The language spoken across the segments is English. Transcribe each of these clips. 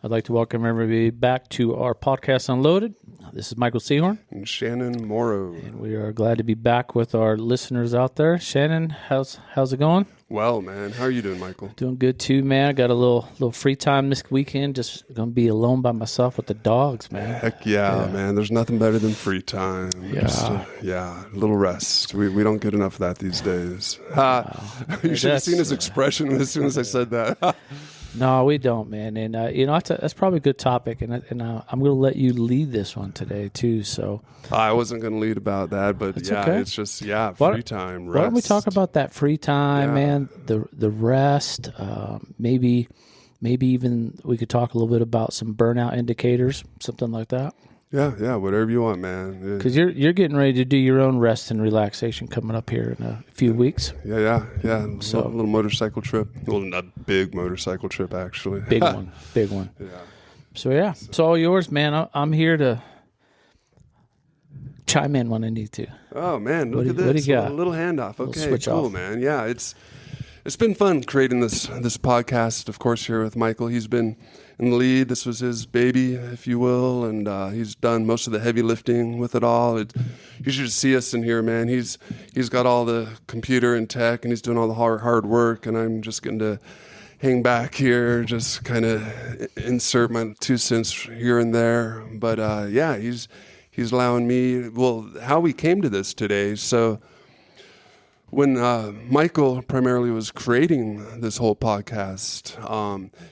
I'd like to welcome everybody back to our podcast Unloaded. This is Michael Seahorn. And Shannon Morrow. And we are glad to be back with our listeners out there. Shannon, how's it going? Well, man, how are you doing, Michael? Doing good too, man. I got a little free time this weekend. Just going to be alone by myself with the dogs, man. Heck yeah, man. There's nothing better than free time. Yeah. Just, a little rest. We don't get enough of that these days. You should have seen his expression as soon as I said that. No, we don't, man. And, that's probably a good topic. And I'm going to let you lead this one today, too. So I wasn't going to lead about that, but okay. It's just, free time, rest. Why don't we talk about that free time, man, the rest, maybe even we could talk a little bit about some burnout indicators, something like that. Yeah, whatever you want, man. Because you're getting ready to do your own rest and relaxation coming up here in a few weeks. Yeah. So a little motorcycle trip. Well, not a big motorcycle trip, actually. Big one. Yeah. So it's all yours, man. I'm here to chime in when I need to. Oh man, look at this. What do you got? A little handoff. Okay, switch cool, off. man. Yeah, it's been fun creating this podcast. Of course, here with Michael, he's been in the lead. This was his baby, if you will, and he's done most of the heavy lifting with it all. You should see us in here, man. He's got all the computer and tech, and he's doing all the hard work, and I'm just getting to hang back here, just kind of insert my 2 cents here and there. But he's allowing me. Well, how we came to this today, so. When Michael primarily was creating this whole podcast,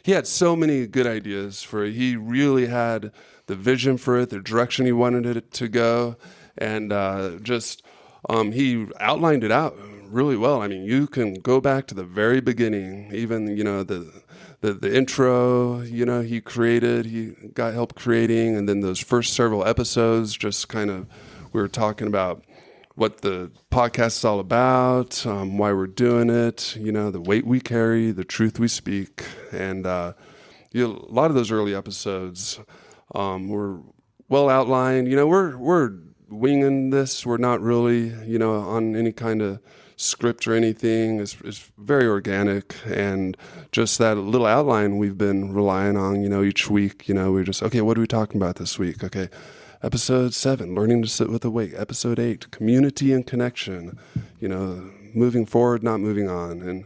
he had so many good ideas for it. He really had the vision for it, the direction he wanted it to go, and he outlined it out really well. I mean, you can go back to the very beginning, even the intro, he created, he got help creating, and then those first several episodes, just kind of we were talking about what the podcast is all about, why we're doing it, the weight we carry, the truth we speak. And a lot of those early episodes were well outlined. We're winging this. We're not really, on any kind of script or anything. It's very organic. And just that little outline we've been relying on, each week, we're just, okay, what are we talking about this week? Okay. Episode 7, learning to sit with the weight. Episode 8, community and connection. Moving forward, not moving on.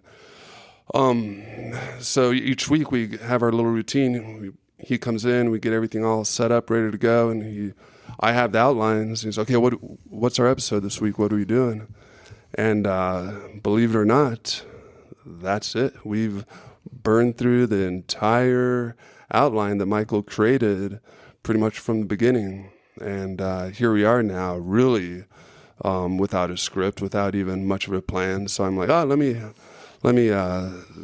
And so each week we have our little routine. He comes in, we get everything all set up, ready to go, and I have the outlines. He's okay. What's our episode this week? What are we doing? And believe it or not, that's it. We've burned through the entire outline that Michael created, pretty much from the beginning. And here we are now, really without a script, without even much of a plan. So I'm like, let me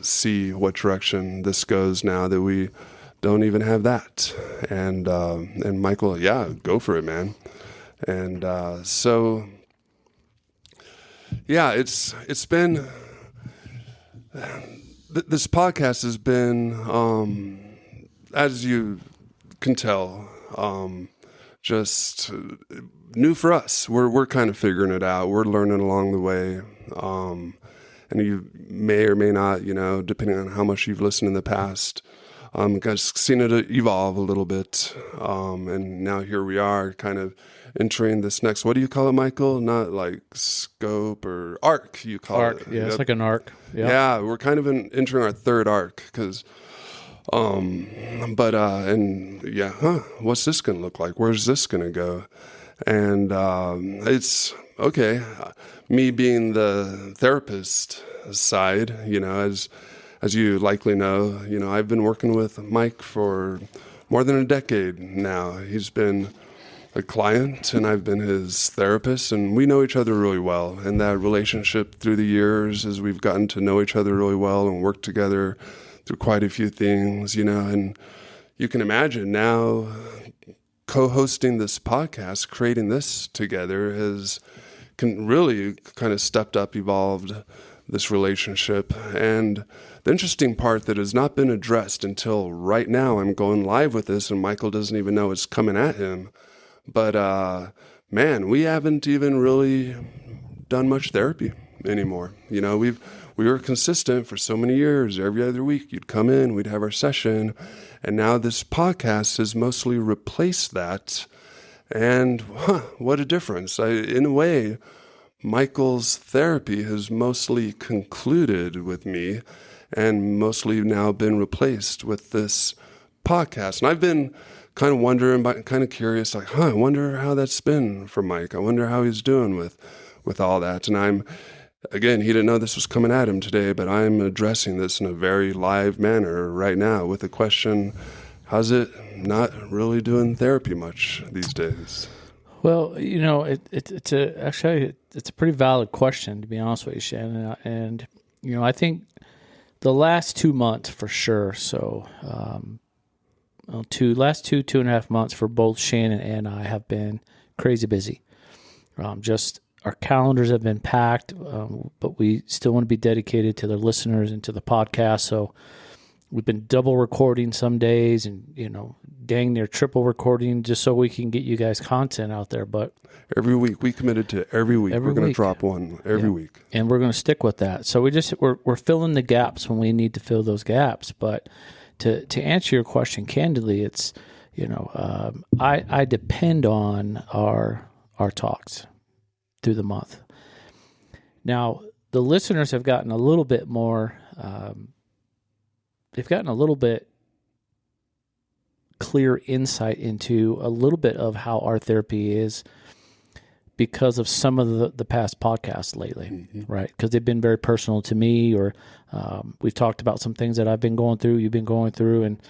see what direction this goes now that we don't even have that. And Michael, go for it, man. And it's been this podcast has been as you can tell. Just new for us. We're kind of figuring it out. We're learning along the way. And you may or may not, depending on how much you've listened in the past, guys seen it evolve a little bit. And now here we are kind of entering this next, what do you call it, Michael? Not like scope or arc, you call it. Yeah, it's like an arc. Yep. Yeah, we're kind of entering our third arc because what's this going to look like? Where's this going to go? And it's okay. Me being the therapist side, as you likely know, I've been working with Mike for more than a decade now. He's been a client and I've been his therapist, and we know each other really well. And that relationship through the years, as we've gotten to know each other really well and work together through quite a few things, and you can imagine now co-hosting this podcast, creating this together has really kind of stepped up, evolved this relationship. And the interesting part that has not been addressed until right now, I'm going live with this and Michael doesn't even know it's coming at him. But man, we haven't even really done much therapy anymore. We've we were consistent for so many years. Every other week you'd come in, we'd have our session. And now this podcast has mostly replaced that. And what a difference. In a way, Michael's therapy has mostly concluded with me and mostly now been replaced with this podcast. And I've been kind of wondering, kind of curious, like, I wonder how that's been for Mike. I wonder how he's doing with all that. And again, he didn't know this was coming at him today, but I'm addressing this in a very live manner right now with the question, how's it not really doing therapy much these days? Well, it's a pretty valid question, to be honest with you, Shannon. And, I think the last 2 months for sure. So, last 2.5 months for both Shannon and I have been crazy busy. Just our calendars have been packed, but we still want to be dedicated to the listeners and to the podcast. So we've been double recording some days and, dang near triple recording just so we can get you guys content out there. But every week, we committed to every week. We're going to drop one every week. And we're going to stick with that. So we're filling the gaps when we need to fill those gaps. But to answer your question candidly, it's, I depend on our talks through the month. Now, the listeners have gotten a little bit more, they've gotten a little bit clear insight into a little bit of how our therapy is because of some of the past podcasts lately, right? Because they've been very personal to me, or we've talked about some things that I've been going through, you've been going through, and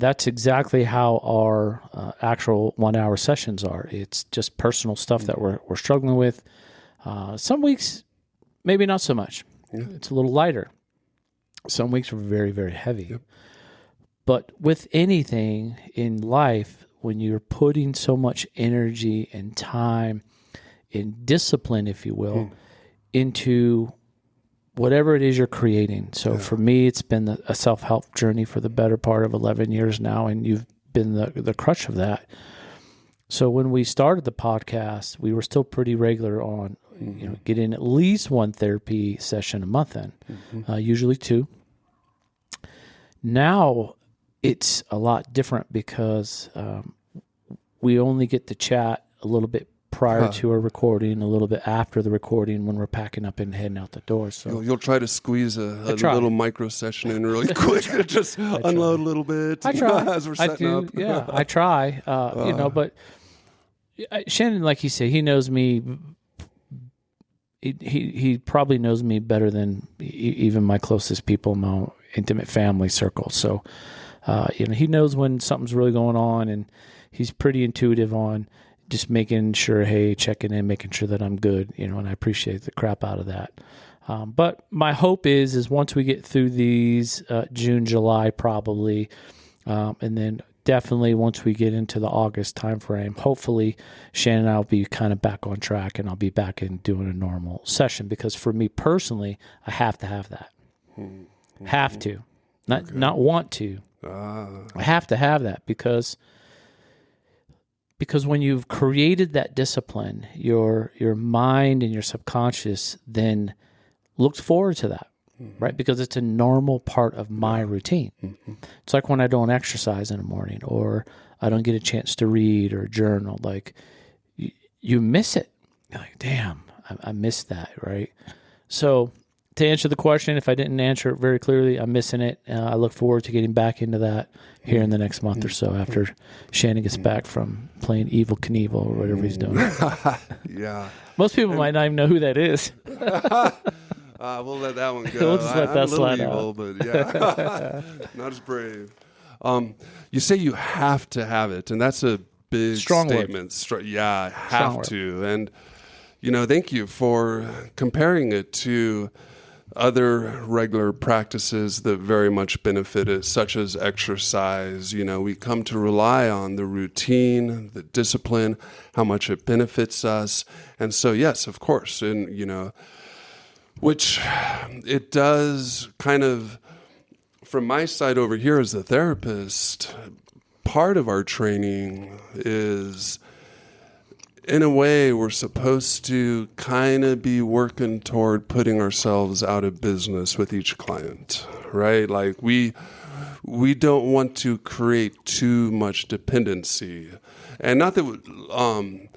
that's exactly how our actual 1 hour sessions are. It's just personal stuff that we're struggling with. Some weeks, maybe not so much. Yeah. It's a little lighter. Some weeks are very, very heavy. Yep. But with anything in life, when you're putting so much energy and time and discipline, if you will, into whatever it is you're creating. So for me, it's been a self-help journey for the better part of 11 years now, and you've been the crutch of that. So when we started the podcast, we were still pretty regular on getting at least one therapy session a month in, usually 2. Now it's a lot different because we only get to chat a little bit prior to a recording, a little bit after the recording when we're packing up and heading out the door. So you'll try to squeeze a little micro session in really quick, just unload a little bit. I try. As we're setting up. Yeah, I try. But Shannon, like he said, he knows me. He probably knows me better than even my closest people, my intimate family circle. So, he knows when something's really going on, and he's pretty intuitive on just making sure, hey, checking in, making sure that I'm good, and I appreciate the crap out of that. But my hope is once we get through these June, July probably, and then definitely once we get into the August timeframe, hopefully Shannon and I will be kind of back on track, and I'll be back in doing a normal session, because for me personally, I have to have that. Have to. Not want to. I have to have that because when you've created that discipline, your mind and your subconscious then looks forward to that, right? Because it's a normal part of my routine. It's like when I don't exercise in the morning, or I don't get a chance to read or journal. Like you miss it. You're like, damn, I missed that, right? So to answer the question, if I didn't answer it very clearly, I'm missing it. I look forward to getting back into that here in the next month or so after Shannon gets back from playing Evil Knievel or whatever he's doing. Yeah. Most people might not even know who that is. We'll let that one go. We'll just let that slide evil, out. But yeah, not as brave. You say you have to have it, and that's a big Strong statement. Yeah, have to. And, thank you for comparing it to other regular practices that very much benefit it, such as exercise. We come to rely on the routine, the discipline, how much it benefits us. And so, yes, of course, and, which it does kind of, from my side over here as a therapist, part of our training is in a way, we're supposed to kind of be working toward putting ourselves out of business with each client, right? Like we don't want to create too much dependency, and not that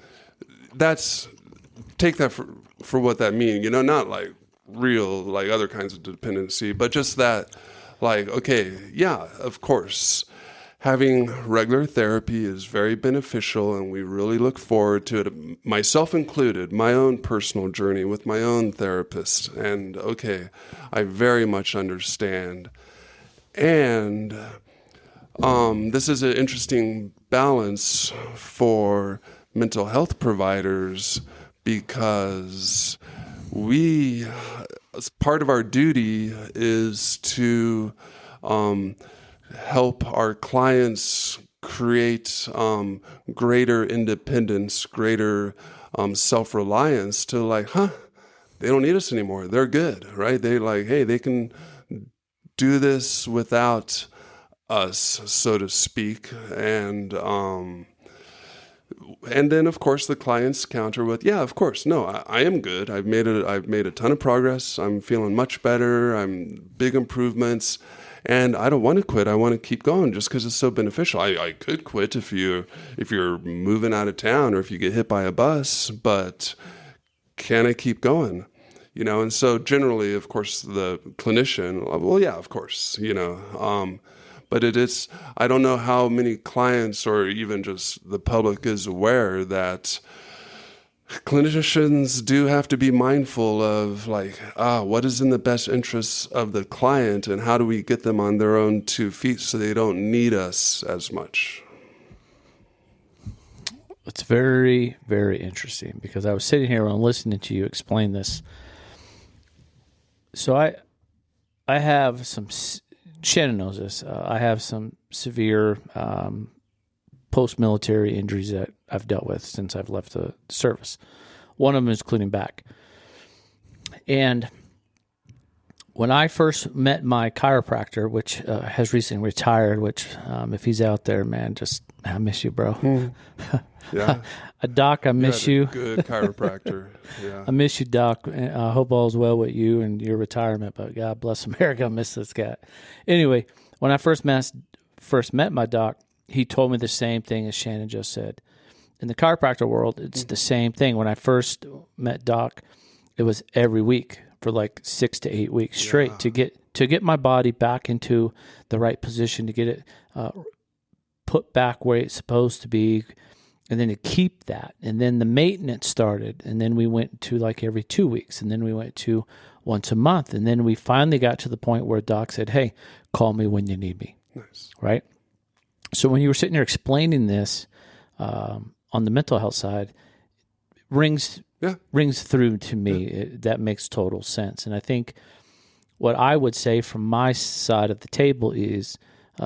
that's take that for what that means, you know, not like real like other kinds of dependency, but just that, like, okay, yeah, of course. Having regular therapy is very beneficial, and we really look forward to it, myself included, my own personal journey with my own therapist. And okay, I very much understand. And this is an interesting balance for mental health providers, because part of our duty is to help our clients create greater independence, greater self-reliance to like, they don't need us anymore. They're good, right? They like, hey, they can do this without us, so to speak. And then, of course, the clients counter with, yeah, of course, no, I am good. I've made a ton of progress. I'm feeling much better. I'm big improvements. And I don't want to quit. I want to keep going just because it's so beneficial. I could quit if you're moving out of town or if you get hit by a bus, but can I keep going? You know, and so generally, of course, the clinician, well, yeah, of course, you know, but I don't know how many clients or even just the public is aware that clinicians do have to be mindful of like, what is in the best interests of the client, and how do we get them on their own 2 feet so they don't need us as much? It's very, very interesting, because I was sitting here and listening to you explain this. So I have some, Shannon knows this, I have some severe post-military injuries that I've dealt with since I've left the service. One of them is cleaning back. And when I first met my chiropractor, which has recently retired, which if he's out there, man, just, I miss you, bro. Yeah. Doc, I miss you. Good chiropractor. Yeah. I miss you, Doc. I hope all's well with you and your retirement, but God bless America, I miss this guy. Anyway, when I first met my doc, he told me the same thing as Shannon just said. In the chiropractor world, it's the same thing. When I first met Doc, it was every week for like 6 to 8 weeks straight to get my body back into the right position, to get it put back where it's supposed to be, and then to keep that. And then the maintenance started, and then we went to like every 2 weeks, and then we went to once a month, and then we finally got to the point where Doc said, hey, call me when you need me. Nice. Right? So when you were sitting there explaining this on the mental health side, rings through to me. That makes total sense. And I think what I would say from my side of the table is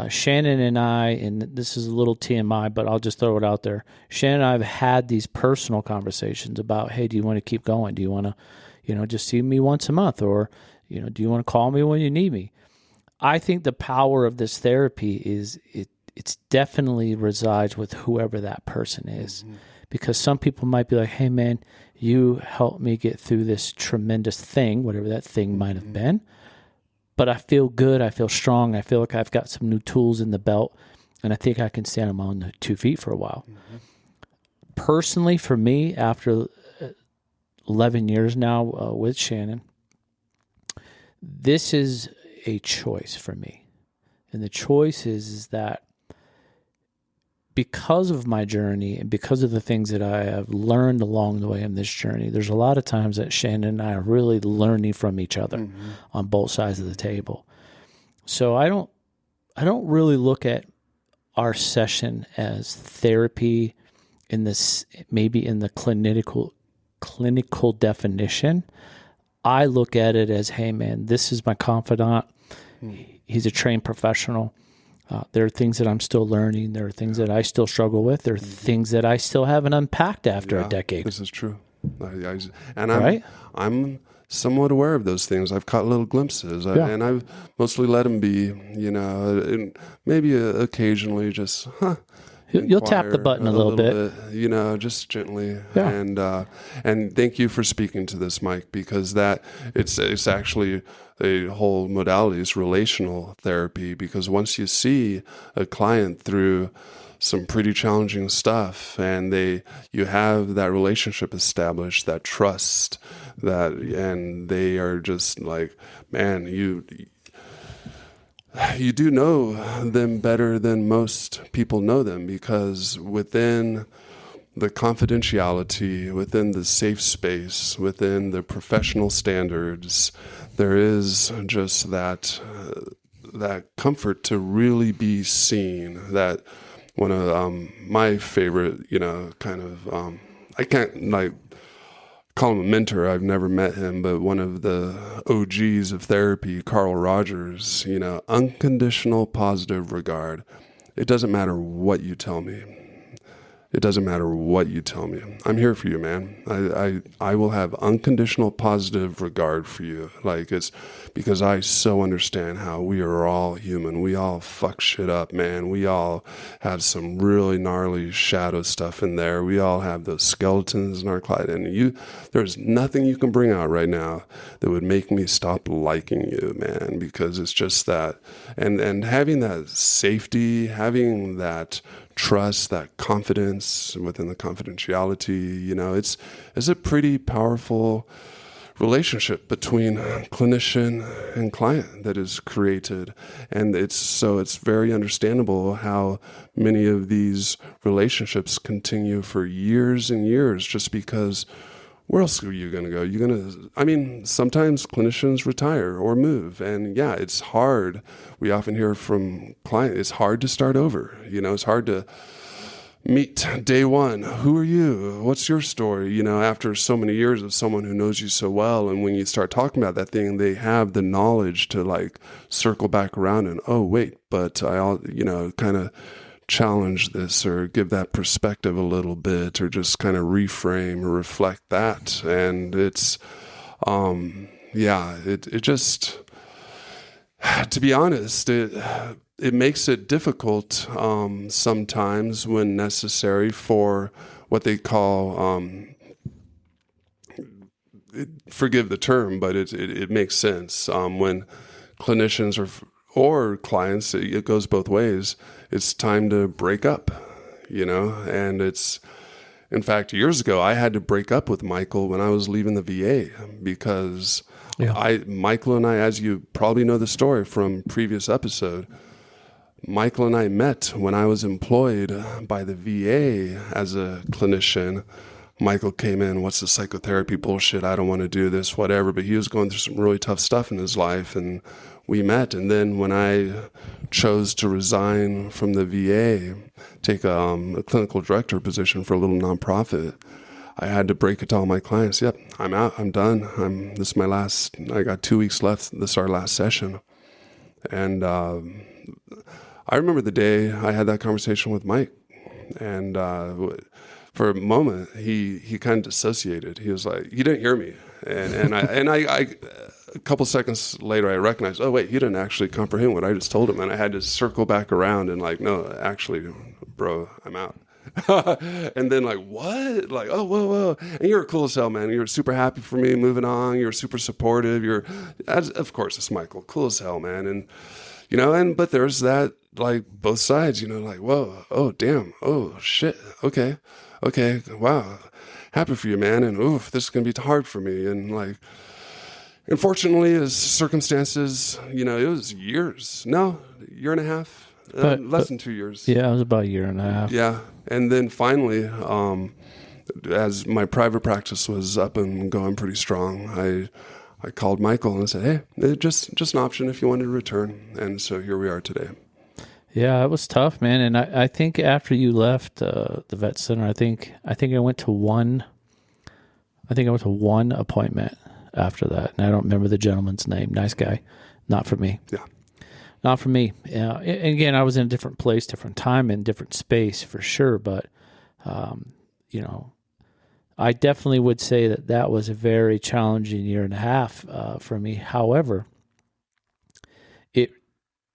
Shannon and I, and this is a little TMI, but I'll just throw it out there. Shannon and I have had these personal conversations about, hey, do you want to keep going? Do you want to, just see me once a month? Or, do you want to call me when you need me? I think the power of this therapy is it's definitely resides with whoever that person is. Mm-hmm. Because some people might be like, hey, man, you helped me get through this tremendous thing, whatever that thing might have been. But I feel good. I feel strong. I feel like I've got some new tools in the belt, and I think I can stand on my own 2 feet for a while. Mm-hmm. Personally, for me, after 11 years now with Shannon, this is a choice for me. And the choice is that because of my journey and because of the things that I have learned along the way in this journey, there's a lot of times that Shannon and I are really learning from each other on both sides of the table. So I don't really look at our session as therapy in this, maybe in the clinical definition. I look at it as, hey man, this is my confidant. He's a trained professional. There are things that I'm still learning. There are things that I still struggle with. There are things that I still haven't unpacked after a decade. This is true. I'm somewhat aware of those things. I've caught little glimpses, and I've mostly let them be, and maybe occasionally just, You'll tap the button a little bit. you know, just gently. Yeah. And thank you for speaking to this, Mike, because it's actually a whole modality is relational therapy, because once you see a client through some pretty challenging stuff and you have that relationship established, that trust, and they are just like, man, you do know them better than most people know them, because within the confidentiality, within the safe space, within the professional standards, there is just that comfort to really be seen. That one of my favorite, you know, kind of, I can't like call him a mentor. I've never met him, but one of the OGs of therapy, Carl Rogers, you know, unconditional positive regard. It doesn't matter what you tell me. It doesn't matter what you tell me. I'm here for you, man. I will have unconditional positive regard for you. Like, it's because I so understand how we are all human. We all fuck shit up, man. We all have some really gnarly shadow stuff in there. We all have those skeletons in our closet. And there's nothing you can bring out right now that would make me stop liking you, man, because it's just that. And having that safety, having that trust, that confidence within the confidentiality, you know, it's a pretty powerful relationship between clinician and client that is created. And it's very understandable how many of these relationships continue for years and years, just because where else are you going to go? Sometimes clinicians retire or move, and yeah, it's hard. We often hear from clients, it's hard to start over. You know, it's hard to meet day one. Who are you? What's your story? You know, after so many years of someone who knows you so well, and when you start talking about that thing, they have the knowledge to like circle back around and, oh wait, but kind of challenge this or give that perspective a little bit, or just kind of reframe or reflect that. And it's it just, to be honest, it makes it difficult sometimes when necessary for what they call forgive the term, but it makes sense when clinicians or clients, it goes both ways. It's time to break up, you know, and in fact, years ago, I had to break up with Michael when I was leaving the VA, because Michael and I, as you probably know the story from previous episode, Michael and I met when I was employed by the VA as a clinician. Michael came in, what's the psychotherapy bullshit? I don't want to do this, whatever. But he was going through some really tough stuff in his life, and we met. And then when I chose to resign from the VA, take a clinical director position for a little nonprofit, I had to break it to all my clients. Yep, I'm out. I'm done. This is my last. I got 2 weeks left. This is our last session. And I remember the day I had that conversation with Mike, and for a moment, he kind of dissociated. He was like, "You didn't hear me," and I a couple seconds later, I recognized, oh wait, he didn't actually comprehend what I just told him, and I had to circle back around and like, no, actually, bro, I'm out. And then like, what? Like, oh, whoa, and you're cool as hell, man. You're super happy for me moving on. You're super supportive. Of course, it's Michael, cool as hell, man, and you know, but there's that like both sides, you know, like, whoa, oh damn, oh shit, okay, wow, happy for you, man, and oof, this is gonna be hard for me, and like, unfortunately, as circumstances, you know, it was year and a half, less than 2 years. Yeah, it was about a year and a half. Yeah, and then finally, as my private practice was up and going pretty strong, I called Michael and said, hey, just an option if you wanted to return, and so here we are today. Yeah, it was tough, man. And I think after you left the vet center, I think I went to one appointment after that, and I don't remember the gentleman's name. Nice guy, not for me. Yeah, not for me. Yeah. And again, I was in a different place, different time, and different space for sure. But you know, I definitely would say that was a very challenging year and a half for me. However,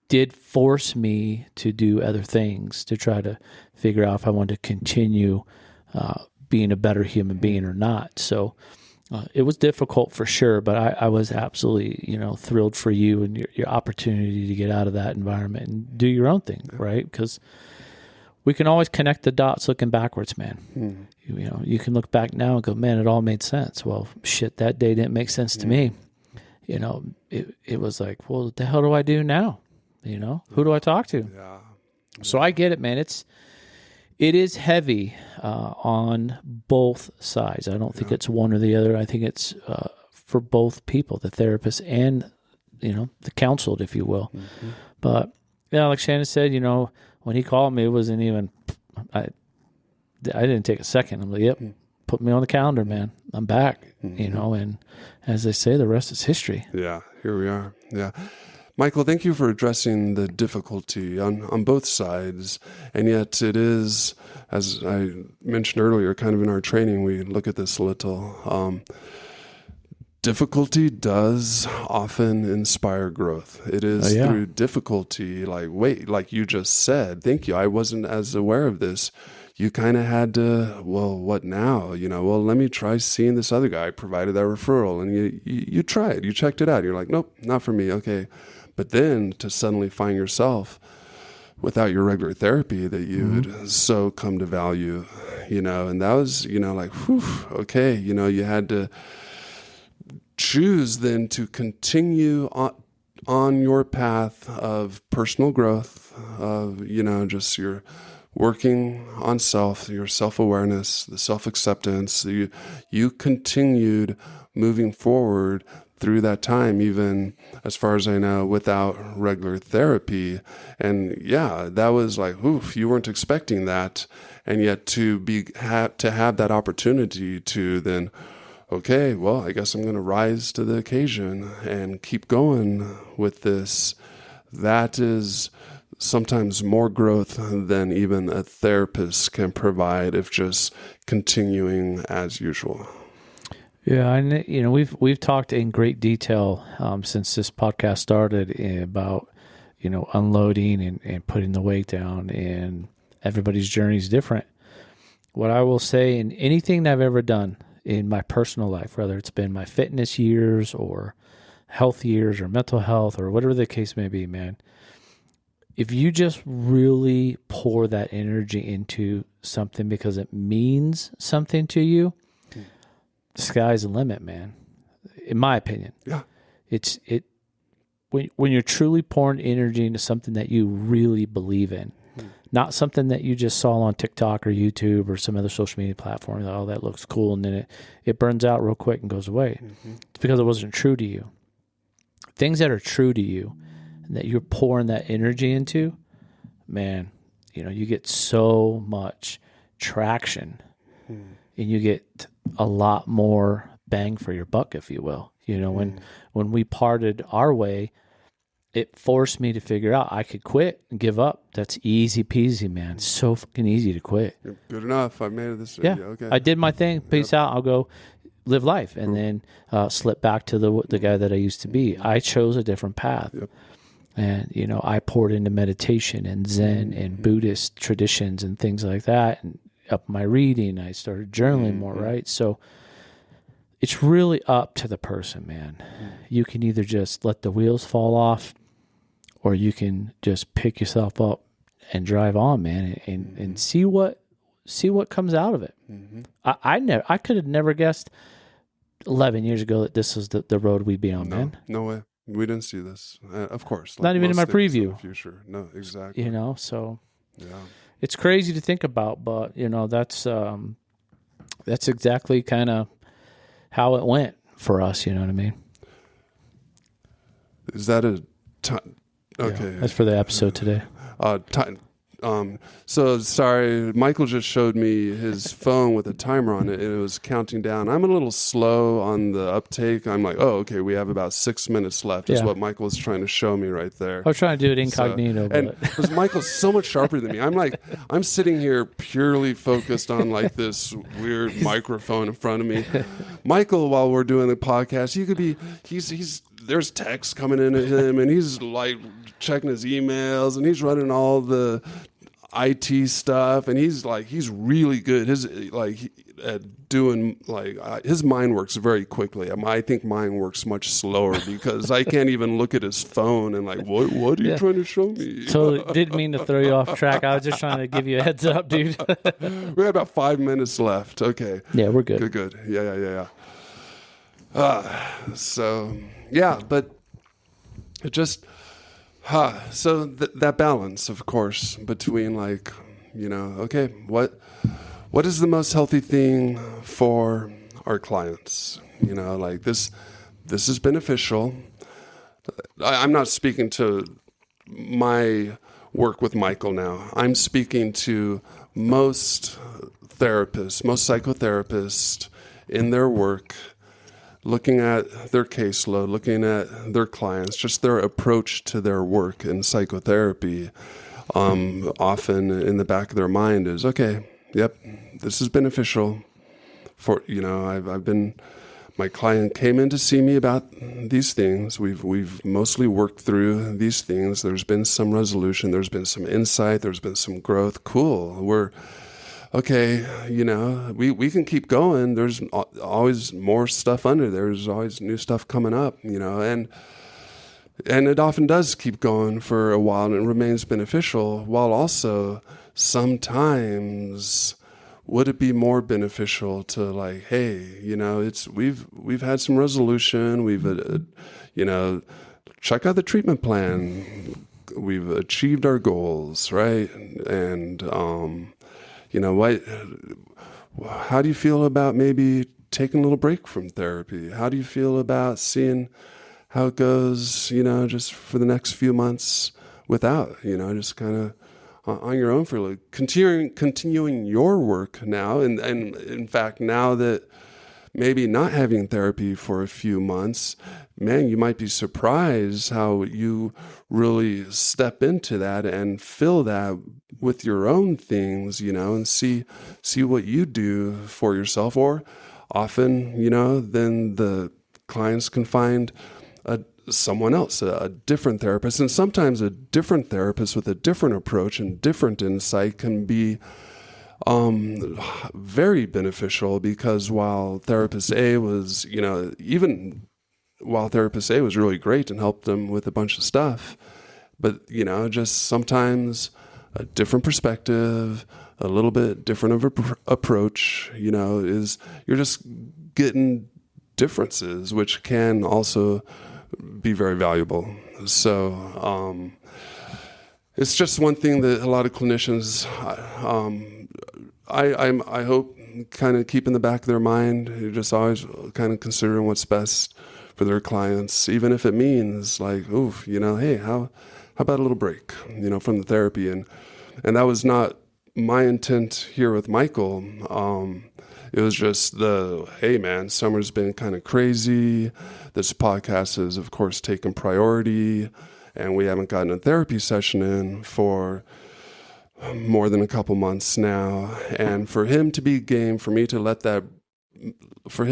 did force me to do other things to try to figure out if I wanted to continue being a better human being or not. So it was difficult for sure, but I was absolutely, thrilled for you and your opportunity to get out of that environment and do your own thing, right? Because we can always connect the dots looking backwards, man. You can look back now and go, man, it all made sense. Well, shit, that day didn't make sense to me. It was like, well, what the hell do I do now? Who do I talk to? Yeah. So I get it, man. It is heavy on both sides. I don't think it's one or the other. I think it's for both people, the therapist and, the counseled, if you will. Mm-hmm. But, like Shannon said, when he called me, it wasn't even, I didn't take a second. I'm like, yep, put me on the calendar, man. I'm back, and as they say, the rest is history. Yeah, here we are. Yeah. Michael, thank you for addressing the difficulty on both sides. And yet it is, as I mentioned earlier, kind of in our training, we look at this a little. Difficulty does often inspire growth. It is through difficulty, like you just said, thank you, I wasn't as aware of this. You kind of had to, well, what now? Well, let me try seeing this other guy. I provided that referral, and you tried, you checked it out. You're like, nope, not for me. Okay. But then to suddenly find yourself without your regular therapy that you had so come to value, and that was, like, whew, okay, you had to choose then to continue on your path of personal growth, of, just your working on self, your self-awareness, the self-acceptance. You continued moving forward through that time, even as far as I know, without regular therapy. And that was like, oof, you weren't expecting that. And yet to have that opportunity to then, okay, well, I guess I'm going to rise to the occasion and keep going with this. That is sometimes more growth than even a therapist can provide if just continuing as usual. Yeah, and we've talked in great detail since this podcast started about unloading and putting the weight down, and everybody's journey is different. What I will say, in anything that I've ever done in my personal life, whether it's been my fitness years or health years or mental health or whatever the case may be, man, if you just really pour that energy into something because it means something to you, the sky's the limit, man. In my opinion, when you're truly pouring energy into something that you really believe in, not something that you just saw on TikTok or YouTube or some other social media platform. That, that looks cool, and then it burns out real quick and goes away. It's because it wasn't true to you. Things that are true to you and that you're pouring that energy into, man, you get so much traction, and you get a lot more bang for your buck, if you will. When we parted our way, it forced me to figure out I could quit and give up. That's easy peasy, man. So fucking easy to quit. Good enough. I made this. Yeah. Okay. I did my thing. Peace out. I'll go live life, and then slip back to the guy that I used to be. I chose a different path. Yep. And, I poured into meditation and Zen and Buddhist traditions and things like that, and up my reading. I started journaling more, right? So it's really up to the person, man. You can either just let the wheels fall off, or you can just pick yourself up and drive on, man, and see what comes out of it. I could have never guessed 11 years ago that this was the road we'd be on, man. No way. We didn't see this. Of course. Not even in my preview. In the future. No, exactly. So yeah. It's crazy to think about, but that's exactly kind of how it went for us. You know what I mean? Is that a time? Okay. Yeah, that's for the episode today. So sorry, Michael just showed me his phone with a timer on it, and it was counting down. I'm a little slow on the uptake. I'm like, oh, okay, we have about 6 minutes left, is what Michael was trying to show me right there. I was trying to do it incognito. And because Michael's so much sharper than me. I'm sitting here purely focused on like this weird microphone in front of me. Michael, while we're doing the podcast, he's there's text coming in at him, and he's like checking his emails, and he's running all the IT stuff, and he's really good. At doing his mind works very quickly. I think mine works much slower because I can't even look at his phone and what are you trying to show me? Totally didn't mean to throw you off track. I was just trying to give you a heads up, dude. We had about 5 minutes left. Okay. Yeah, we're good. Good. Yeah. So yeah, but it just so that balance, of course, between okay, what is the most healthy thing for our clients? This is beneficial. I'm not speaking to my work with Michael now. I'm speaking to most therapists, most psychotherapists in their work, looking at their caseload, looking at their clients, just their approach to their work in psychotherapy. Often in the back of their mind is, okay, yep, this is beneficial. My client came in to see me about these things. We've mostly worked through these things. There's been some resolution. There's been some insight. There's been some growth. Cool. We're okay. We can keep going. There's always more stuff under there. There's always new stuff coming up. And it often does keep going for a while, and it remains beneficial. While also sometimes, would it be more beneficial to hey, we've had some resolution. We've check out the treatment plan. We've achieved our goals, right? And how do you feel about maybe taking a little break from therapy? How do you feel about seeing how it goes, just for the next few months without, just kind of on your own for a little, continuing your work now. And in fact, now that maybe not having therapy for a few months, man, you might be surprised how you really step into that and fill that with your own things, and see what you do for yourself. Or often, then the clients can find someone else, a different therapist. And sometimes a different therapist with a different approach and different insight can be very beneficial, because while therapist A was, while therapist A was really great and helped them with a bunch of stuff, but, just sometimes a different perspective, a little bit different of approach, is you're just getting differences, which can also be very valuable. So it's just one thing that a lot of clinicians, I hope, kind of keep in the back of their mind. You're just always kind of considering what's best for their clients, even if it means hey, how about a little break, from the therapy? And that was not my intent here with Michael. It was just hey man, summer's been kind of crazy. This podcast has, of course, taken priority, and we haven't gotten a therapy session in for more than a couple months now. And for him to be game, for him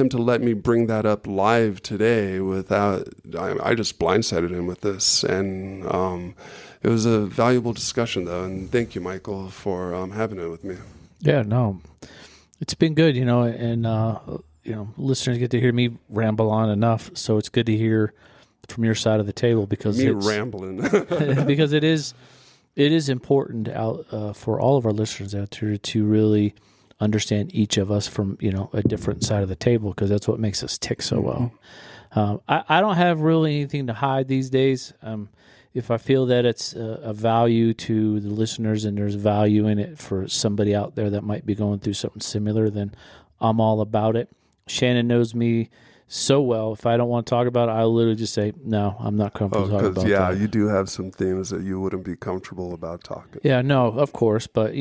to let me bring that up live today I just blindsided him with this. And it was a valuable discussion, though. And thank you, Michael, for having it with me. Yeah, no, it's been good, and listeners get to hear me ramble on enough. So it's good to hear from your side of the table, because rambling because it is important for all of our listeners out there to really understand each of us from a different side of the table, because that's what makes us tick so well. I don't have really anything to hide these days. If I feel that it's a value to the listeners and there's value in it for somebody out there that might be going through something similar, then I'm all about it. Shannon knows me so well. If I don't want to talk about it, I'll literally just say, no, I'm not comfortable talking about that. Yeah, you do have some things that you wouldn't be comfortable about talking. Yeah, no, of course. But,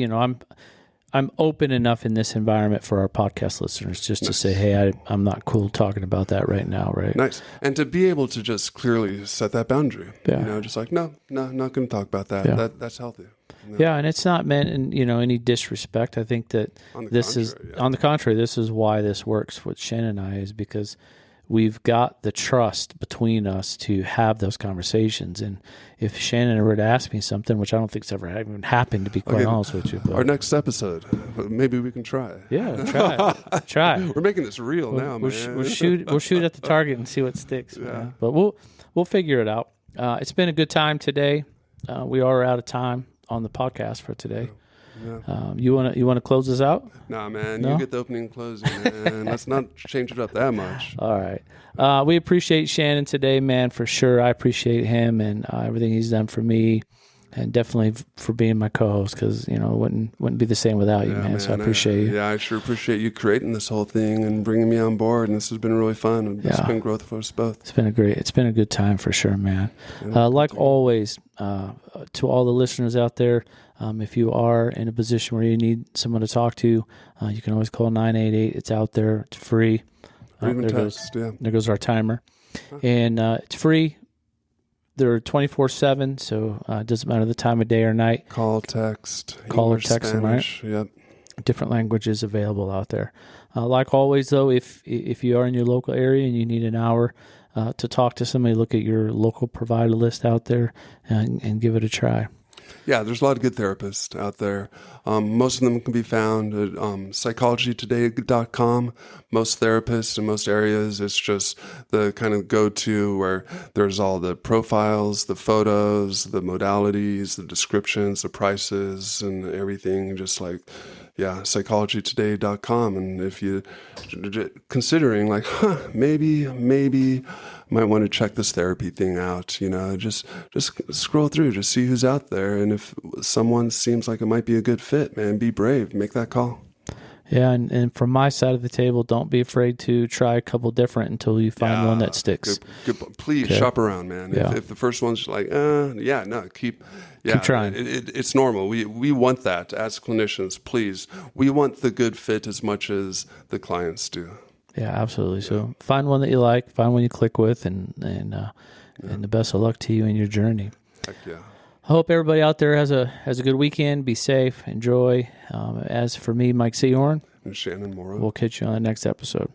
I'm open enough in this environment for our podcast listeners just to say, hey, I'm not cool talking about that right now, right? Nice. And to be able to just clearly set that boundary. Yeah. Just no, not going to talk about that. Yeah. That's healthy. Yeah, and it's not meant in, any disrespect. I think that on the contrary, this is why this works with Shannon and I, is because we've got the trust between us to have those conversations. And if Shannon were to ask me something, which I don't think's ever even happened, to be quite honest with you. But, our next episode, maybe we can try. Yeah, try. We're making this real now, man. We'll shoot at the target and see what sticks. Yeah. Man. But we'll figure it out. It's been a good time today. We are out of time on the podcast for today. Yeah. You wanna close this out? Nah, man. No? You get the opening and closing, man. Let's not change it up that much. All right. We appreciate Shannon today, man, for sure. I appreciate him and everything he's done for me, and definitely for being my co-host, because it wouldn't be the same without you, man. So I appreciate you. Yeah, I sure appreciate you creating this whole thing and bringing me on board. And this has been really fun. It's been growth for us both. It's been a good time for sure, man. Like always, to all the listeners out there, if you are in a position where you need someone to talk to, you can always call 988. It's out there. It's free. Or even text. There goes our timer, and it's free. They're 24/7, so it doesn't matter the time of day or night. Call, text, or text, Spanish, right? Yep. Different languages available out there. Like always, though, if you are in your local area and you need an hour to talk to somebody, look at your local provider list out there and give it a try. Yeah, there's a lot of good therapists out there. Most of them can be found at psychologytoday.com. Most therapists in most areas, it's just the kind of go-to where there's all the profiles, the photos, the modalities, the descriptions, the prices, and everything, just like, psychologytoday.com. And if you're considering like, maybe might want to check this therapy thing out, just scroll through, just see who's out there. And if someone seems like it might be a good fit, man, be brave, make that call. Yeah. And from my side of the table, don't be afraid to try a couple different until you find one that sticks. Good. Please shop around, man. Yeah. If the first one's like, keep trying. It's normal. We want that as clinicians, please. We want the good fit as much as the clients do. Yeah, absolutely. So find one that you like, find one you click with, and the best of luck to you in your journey. Heck yeah. I hope everybody out there has a good weekend. Be safe, enjoy. As for me, Mike Seahorn, and Shannon Morrow, we'll catch you on the next episode.